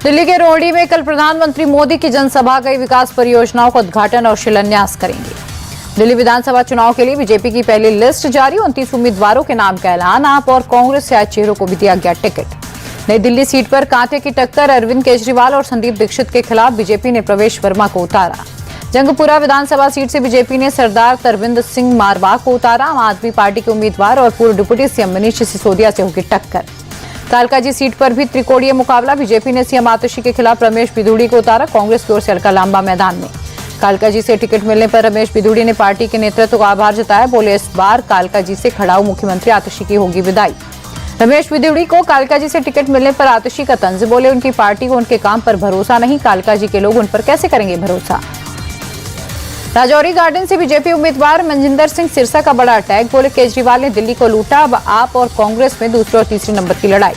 दिल्ली के रोहड़ी में कल प्रधानमंत्री मोदी की जनसभा कई विकास परियोजनाओं का उद्घाटन और शिलान्यास करेंगे। दिल्ली विधानसभा चुनाव के लिए बीजेपी की पहली लिस्ट जारी, 29 उम्मीदवारों के नाम का ऐलान। आप और कांग्रेस से आए चेहरों को भी दिया गया टिकट। नई दिल्ली सीट पर कांटे की टक्कर, अरविंद केजरीवाल और संदीप दीक्षित के खिलाफ बीजेपी ने प्रवेश वर्मा को उतारा। जंगपुरा विधानसभा सीट से बीजेपी ने सरदार तरविंद सिंह मारवाह को उतारा। आम आदमी पार्टी के उम्मीदवार और पूर्व डिप्टी सीएम मनीष सिसोदिया से होगी टक्कर। कालकाजी सीट पर भी त्रिकोणीय मुकाबला, बीजेपी ने सीएम आतिशी के खिलाफ रमेश बिधूड़ी को उतारा। कांग्रेस की ओर से अलका लांबा मैदान में। कालकाजी से टिकट मिलने पर रमेश बिधूड़ी ने पार्टी के नेतृत्व का आभार जताया। बोले, इस बार कालकाजी से खड़ाऊ मुख्यमंत्री आतिशी की होगी विदाई। रमेश बिधूड़ी को कालकाजी से टिकट मिलने पर आतिशी का तंज। बोले, उनकी पार्टी को उनके काम पर भरोसा नहीं, कालकाजी के लोग उन पर कैसे करेंगे भरोसा। राजौरी गार्डन से बीजेपी उम्मीदवार मनजिंदर सिंह सिरसा का बड़ा अटैक। बोले, केजरीवाल ने दिल्ली को लूटा, अब आप और कांग्रेस में दूसरे और तीसरे नंबर की लड़ाई।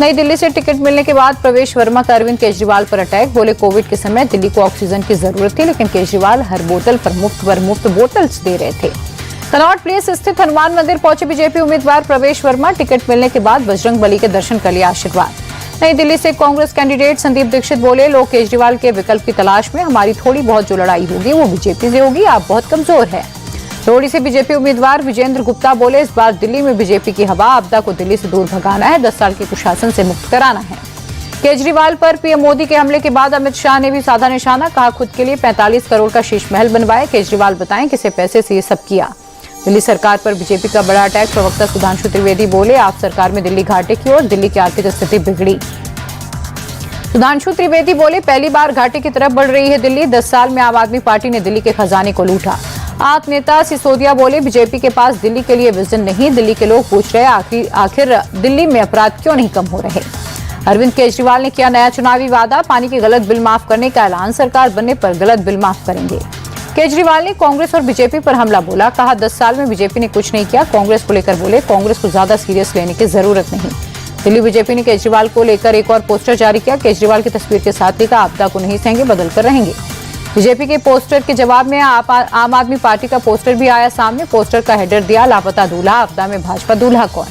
नई दिल्ली से टिकट मिलने के बाद प्रवेश वर्मा का अरविंद केजरीवाल पर अटैक। बोले, कोविड के समय दिल्ली को ऑक्सीजन की जरूरत थी, लेकिन केजरीवाल हर बोतल पर मुफ्त बोतल्स दे रहे थे। कनॉट प्लेस स्थित हनुमान मंदिर पहुंचे बीजेपी उम्मीदवार प्रवेश वर्मा। टिकट मिलने के बाद बजरंग बली के दर्शन कर लिया आशीर्वाद। नई दिल्ली से कांग्रेस कैंडिडेट संदीप दीक्षित बोले, लोग केजरीवाल के विकल्प की तलाश में, हमारी थोड़ी बहुत जो लड़ाई होगी वो बीजेपी से होगी, आप बहुत कमजोर है। रोहड़ी से बीजेपी उम्मीदवार विजेंद्र गुप्ता बोले, इस बार दिल्ली में बीजेपी की हवा, आपदा को दिल्ली से दूर भगाना है, 10 साल के कुशासन से मुक्त कराना है। केजरीवाल पर पीएम मोदी के हमले के बाद अमित शाह ने भी साधा निशाना, कहा खुद के लिए 45 करोड़ का शीश महल बनवाए। केजरीवाल बताएं किसे पैसे से ये सब किया। दिल्ली सरकार पर बीजेपी का बड़ा अटैक, प्रवक्ता सुधांशु त्रिवेदी बोले, आप सरकार में दिल्ली घाटे की ओर, दिल्ली की आर्थिक स्थिति बिगड़ी। सुधांशु त्रिवेदी बोले, पहली बार घाटे की तरफ बढ़ रही है दिल्ली, 10 साल में आम आदमी पार्टी ने दिल्ली के खजाने को लूटा। आप नेता सिसोदिया बोले, बीजेपी के पास दिल्ली के लिए विजन नहीं, दिल्ली के लोग पूछ रहे आखिर दिल्ली में अपराध क्यों नहीं कम हो रहे। अरविंद केजरीवाल ने किया नया चुनावी वादा, पानी के गलत बिल माफ करने का ऐलान, सरकार बनने पर गलत बिल माफ करेंगे। केजरीवाल ने कांग्रेस और बीजेपी पर हमला बोला, कहा 10 साल में बीजेपी ने कुछ नहीं किया। कांग्रेस को लेकर बोले, कांग्रेस को ज्यादा सीरियस लेने की जरूरत नहीं। दिल्ली बीजेपी ने केजरीवाल को लेकर एक और पोस्टर जारी किया। केजरीवाल की तस्वीर के साथ लिखा, आपदा को नहीं सहेंगे, बदल कर रहेंगे। बीजेपी के पोस्टर के जवाब में आम आदमी पार्टी का पोस्टर भी आया सामने। पोस्टर का हेडर दिया, लापता दूल्हा, आपदा में भाजपा दूल्हा कौन।